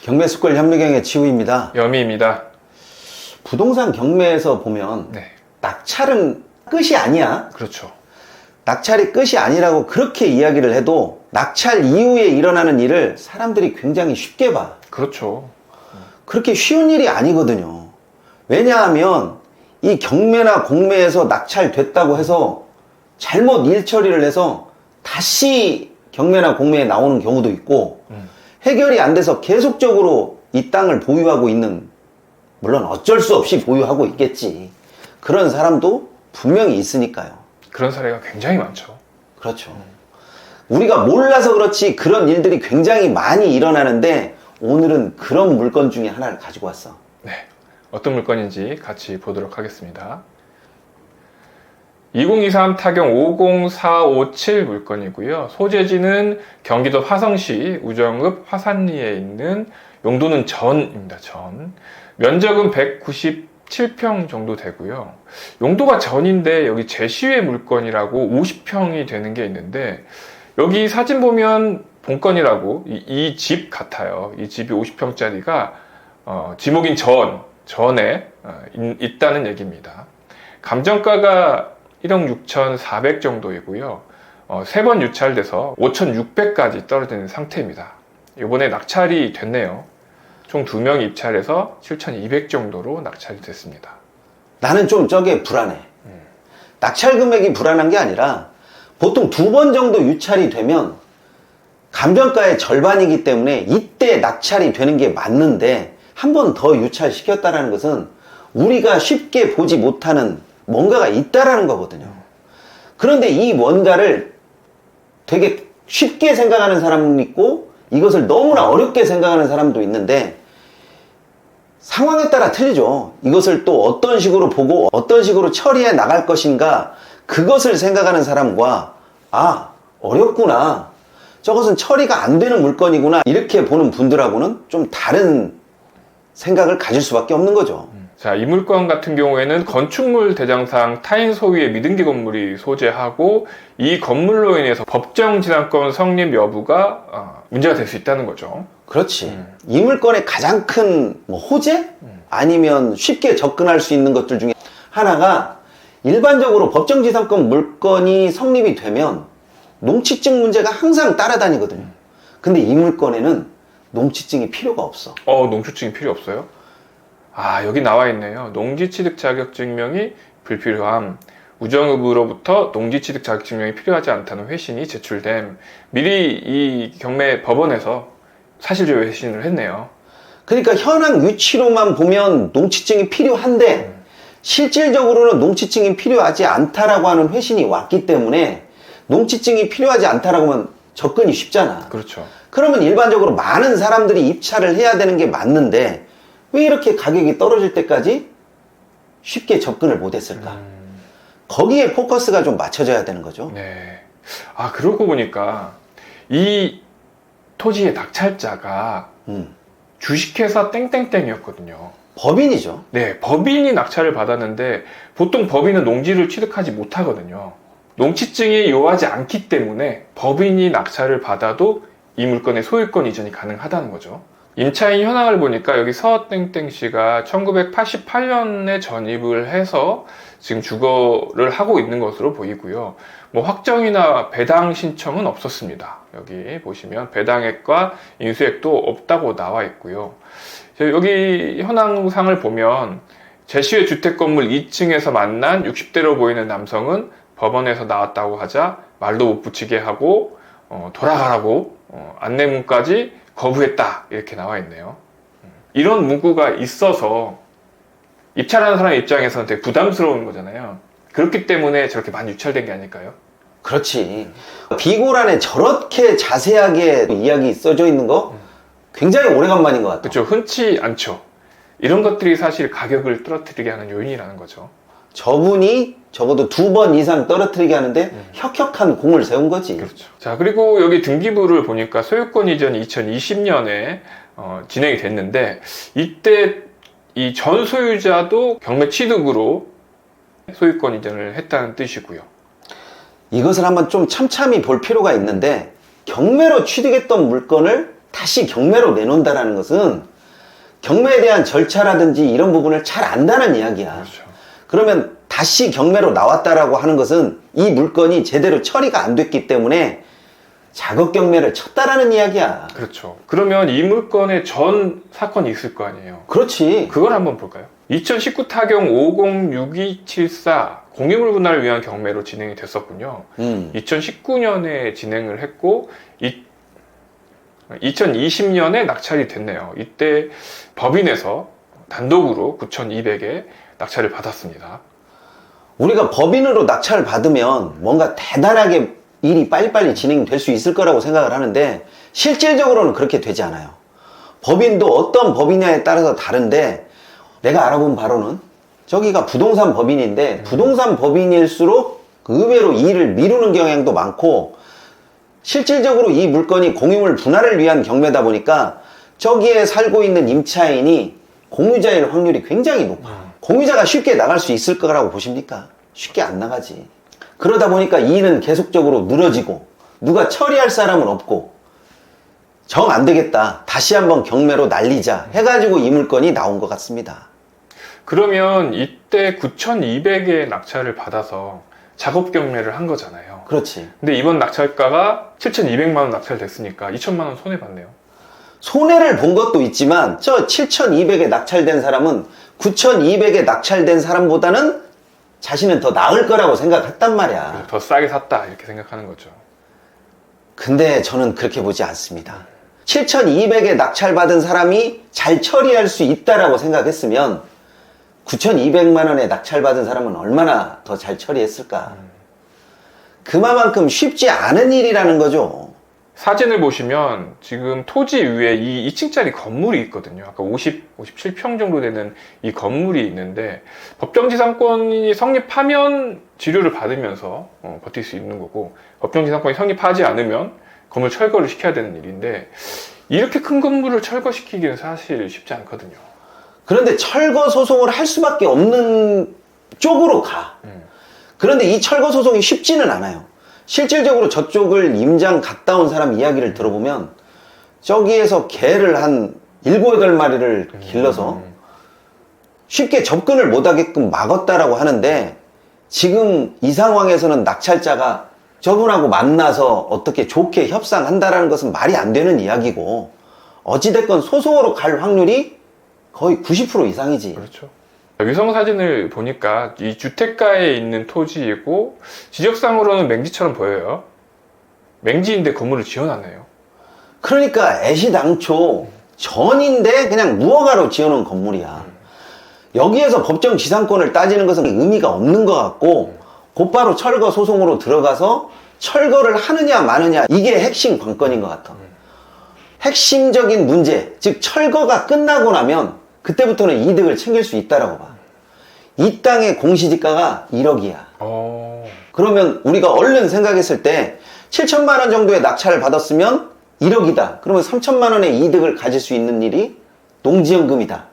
경매수권 협력형의 지우입니다. 여미입니다. 부동산 경매에서 보면 네. 낙찰은 끝이 아니야. 그렇죠. 낙찰이 끝이 아니라고 그렇게 이야기를 해도 낙찰 이후에 일어나는 일을 사람들이 굉장히 쉽게 봐. 그렇죠. 그렇게 쉬운 일이 아니거든요. 왜냐하면 이 경매나 공매에서 낙찰됐다고 해서 잘못 일 처리를 해서 다시 경매나 공매에 나오는 경우도 있고 해결이 안 돼서 계속적으로 이 땅을 보유하고 있는, 물론 어쩔 수 없이 보유하고 있겠지, 그런 사람도 분명히 있으니까요. 그런 사례가 굉장히 많죠. 그렇죠. 우리가 몰라서 그렇지 그런 일들이 굉장히 많이 일어나는데 오늘은 그런 물건 중에 하나를 가지고 왔어. 네. 어떤 물건인지 같이 보도록 하겠습니다. 2023 타경 50457 물건이고요. 소재지는 경기도 화성시 우정읍 화산리에 있는, 용도는 전입니다. 전. 면적은 197평 정도 되고요. 용도가 전인데 여기 제시외 물건이라고 50평이 되는 게 있는데, 여기 사진 보면 본건이라고 이 집 같아요. 이 집이 50평짜리가 지목인 전에 있다는 얘기입니다. 감정가가 1억 6,400 정도이고요. 3번 유찰돼서 5,600까지 떨어지는 상태입니다. 이번에 낙찰이 됐네요. 총 2명 입찰해서 7,200 정도로 낙찰이 됐습니다. 나는 좀 저게 불안해. 낙찰 금액이 불안한 게 아니라 보통 2번 정도 유찰이 되면 감정가의 절반이기 때문에 이때 낙찰이 되는 게 맞는데, 한 번 더 유찰시켰다는 것은 우리가 쉽게 보지 못하는 뭔가가 있다라는 거거든요. 그런데 이 뭔가를 되게 쉽게 생각하는 사람이 있고 이것을 너무나 어렵게 생각하는 사람도 있는데, 상황에 따라 틀리죠. 이것을 또 어떤 식으로 보고 어떤 식으로 처리해 나갈 것인가, 그것을 생각하는 사람과 아, 어렵구나, 저것은 처리가 안 되는 물건이구나, 이렇게 보는 분들하고는 좀 다른 생각을 가질 수밖에 없는 거죠. 자, 이 물건 같은 경우에는 건축물 대장상 타인 소유의 미등기 건물이 소재하고, 이 건물로 인해서 법정 지상권 성립 여부가 문제가 될 수 있다는 거죠. 그렇지. 이 물건의 가장 큰 호재? 아니면 쉽게 접근할 수 있는 것들 중에 하나가, 일반적으로 법정지상권 물건이 성립이 되면 농취증 문제가 항상 따라다니거든요. 근데 이 물건에는 농취증이 필요가 없어. 농취증이 필요 없어요? 아, 여기 나와 있네요. 농지취득 자격증명이 불필요함. 우정읍으로부터 농지취득 자격증명이 필요하지 않다는 회신이 제출됨. 미리 이 경매 법원에서 사실조회 회신을 했네요. 그러니까 현황 위치로만 보면 농취증이 필요한데 실질적으로는 농취증이 필요하지 않다라고 하는 회신이 왔기 때문에, 농취증이 필요하지 않다라고 하면 접근이 쉽잖아. 그렇죠. 그러면 일반적으로 많은 사람들이 입찰을 해야 되는 게 맞는데 왜 이렇게 가격이 떨어질 때까지 쉽게 접근을 못했을까? 거기에 포커스가 좀 맞춰져야 되는 거죠. 네. 아, 그러고 보니까 이 토지의 낙찰자가 주식회사 땡땡땡이었거든요. 법인이죠. 네, 법인이 낙찰을 받았는데 보통 법인은 농지를 취득하지 못하거든요. 농취증이 요하지 않기 때문에 법인이 낙찰을 받아도 이 물건의 소유권 이전이 가능하다는 거죠. 임차인 현황을 보니까 여기 서땡땡 씨가 1988년에 전입을 해서 지금 주거를 하고 있는 것으로 보이고요. 뭐 확정이나 배당 신청은 없었습니다. 여기 보시면 배당액과 인수액도 없다고 나와 있고요. 여기 현황상을 보면 제시외 주택 건물 2층에서 만난 60대로 보이는 남성은 법원에서 나왔다고 하자 말도 못 붙이게 하고 돌아가라고 안내문까지 거부했다, 이렇게 나와 있네요. 이런 문구가 있어서 입찰하는 사람 입장에서는 되게 부담스러운 거잖아요. 그렇기 때문에 저렇게 많이 유찰된 게 아닐까요? 그렇지. 비고란에 저렇게 자세하게 이야기 써져 있는 거 굉장히 오래간만인 것 같아요. 그렇죠. 흔치 않죠. 이런 것들이 사실 가격을 떨어뜨리게 하는 요인이라는 거죠. 저분이 적어도 2번 이상 떨어뜨리게 하는데 혁혁한 공을 세운 거지. 그렇죠. 자, 그리고 여기 등기부를 보니까 소유권 이전이 2020년에 진행이 됐는데, 이때 이 전 소유자도 경매 취득으로 소유권 이전을 했다는 뜻이고요. 이것을 한번 좀 참참히 볼 필요가 있는데, 경매로 취득했던 물건을 다시 경매로 내놓는다라는 것은 경매에 대한 절차라든지 이런 부분을 잘 안다는 이야기야. 그렇죠. 그러면 다시 경매로 나왔다라고 하는 것은 이 물건이 제대로 처리가 안 됐기 때문에 작업 경매를 쳤다라는 이야기야. 그렇죠. 그러면 이 물건에 전 사건이 있을 거 아니에요. 그렇지. 그걸 한번 볼까요? 2019 타경 506274 공유물 분할을 위한 경매로 진행이 됐었군요. 2019년에 진행을 했고 2020년에 낙찰이 됐네요. 이때 법인에서 단독으로 9,200에 낙찰을 받았습니다. 우리가 법인으로 낙찰을 받으면 뭔가 대단하게 일이 빨리빨리 진행될 수 있을 거라고 생각을 하는데 실질적으로는 그렇게 되지 않아요. 법인도 어떤 법이냐에 따라서 다른데 내가 알아본 바로는 저기가 부동산 법인인데 부동산 법인일수록 의외로 일을 미루는 경향도 많고 실질적으로 이 물건이 공유물 분할을 위한 경매다 보니까 저기에 살고 있는 임차인이 공유자일 확률이 굉장히 높아. 공유자가 쉽게 나갈 수 있을 거라고 보십니까? 쉽게 안 나가지. 그러다 보니까 이 일은 계속적으로 늘어지고 누가 처리할 사람은 없고 정 안 되겠다. 다시 한번 경매로 날리자 해가지고 이 물건이 나온 것 같습니다. 그러면 이때 9,200의 낙찰을 받아서 작업 경매를 한 거잖아요. 그렇지. 근데 이번 낙찰가가 7,200만 원 낙찰됐으니까 2천만 원 손해봤네요. 손해를 본 것도 있지만 저 7,200에 낙찰된 사람은 9,200에 낙찰된 사람보다는 자신은 더 나을 거라고 생각했단 말이야. 더 싸게 샀다 이렇게 생각하는 거죠. 근데 저는 그렇게 보지 않습니다. 7,200에 낙찰받은 사람이 잘 처리할 수 있다라고 생각했으면 9,200만 원에 낙찰받은 사람은 얼마나 더 잘 처리했을까. 그만큼 쉽지 않은 일이라는 거죠. 사진을 보시면 지금 토지 위에 이 2층짜리 건물이 있거든요. 아까 57평 정도 되는 이 건물이 있는데 법정지상권이 성립하면 지료를 받으면서 버틸 수 있는 거고 법정지상권이 성립하지 않으면 건물 철거를 시켜야 되는 일인데 이렇게 큰 건물을 철거시키기는 사실 쉽지 않거든요. 그런데 철거 소송을 할 수밖에 없는 쪽으로 가. 그런데 이 철거 소송이 쉽지는 않아요. 실질적으로 저쪽을 임장 갔다 온 사람 이야기를 들어보면 저기에서 개를 한 7, 8마리를 길러서 쉽게 접근을 못하게끔 막았다라고 하는데 지금 이 상황에서는 낙찰자가 저분하고 만나서 어떻게 좋게 협상한다라는 것은 말이 안 되는 이야기고 어찌됐건 소송으로 갈 확률이 거의 90% 이상이지. 그렇죠. 위성 사진을 보니까 이 주택가에 있는 토지이고 지적상으로는 맹지처럼 보여요. 맹지인데 건물을 지어놨네요. 그러니까 애시당초 전인데 그냥 무허가로 지어놓은 건물이야. 여기에서 법정 지상권을 따지는 것은 의미가 없는 것 같고 곧바로 철거 소송으로 들어가서 철거를 하느냐 마느냐 이게 핵심 관건인 것 같아. 핵심적인 문제, 즉 철거가 끝나고 나면 그때부터는 이득을 챙길 수 있다라고 봐. 이 땅의 공시지가가 1억이야. 그러면 우리가 얼른 생각했을 때 7천만 원 정도의 낙찰을 받았으면 1억이다. 그러면 3천만 원의 이득을 가질 수 있는 일이 농지연금이다.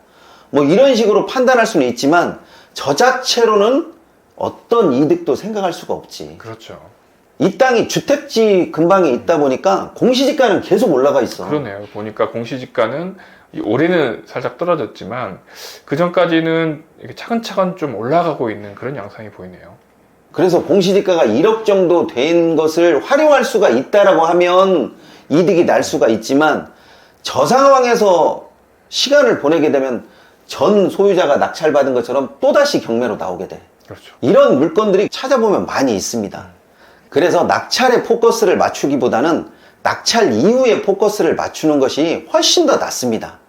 뭐 이런 식으로 판단할 수는 있지만 저 자체로는 어떤 이득도 생각할 수가 없지. 그렇죠. 이 땅이 주택지 근방에 있다 보니까 공시지가는 계속 올라가 있어. 그러네요. 보니까 공시지가는 올해는 살짝 떨어졌지만 그 전까지는 차근차근 좀 올라가고 있는 그런 양상이 보이네요. 그래서 공시지가가 1억 정도 된 것을 활용할 수가 있다라고 하면 이득이 날 수가 있지만 저 상황에서 시간을 보내게 되면 전 소유자가 낙찰받은 것처럼 또다시 경매로 나오게 돼. 그렇죠. 이런 물건들이 찾아보면 많이 있습니다. 그래서 낙찰에 포커스를 맞추기보다는 낙찰 이후에 포커스를 맞추는 것이 훨씬 더 낫습니다.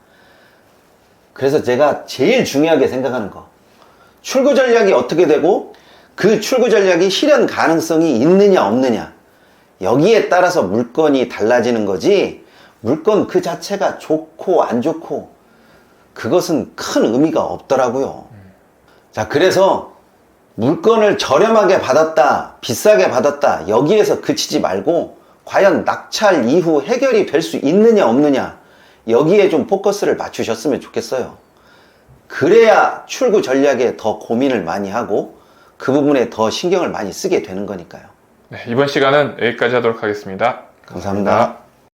그래서 제가 제일 중요하게 생각하는 거, 출구 전략이 어떻게 되고 그 출구 전략이 실현 가능성이 있느냐 없느냐, 여기에 따라서 물건이 달라지는 거지 물건 그 자체가 좋고 안 좋고 그것은 큰 의미가 없더라고요. 자, 그래서 물건을 저렴하게 받았다, 비싸게 받았다, 여기에서 그치지 말고 과연 낙찰 이후 해결이 될 수 있느냐 없느냐, 여기에 좀 포커스를 맞추셨으면 좋겠어요. 그래야 출구 전략에 더 고민을 많이 하고 그 부분에 더 신경을 많이 쓰게 되는 거니까요. 네, 이번 시간은 여기까지 하도록 하겠습니다. 감사합니다.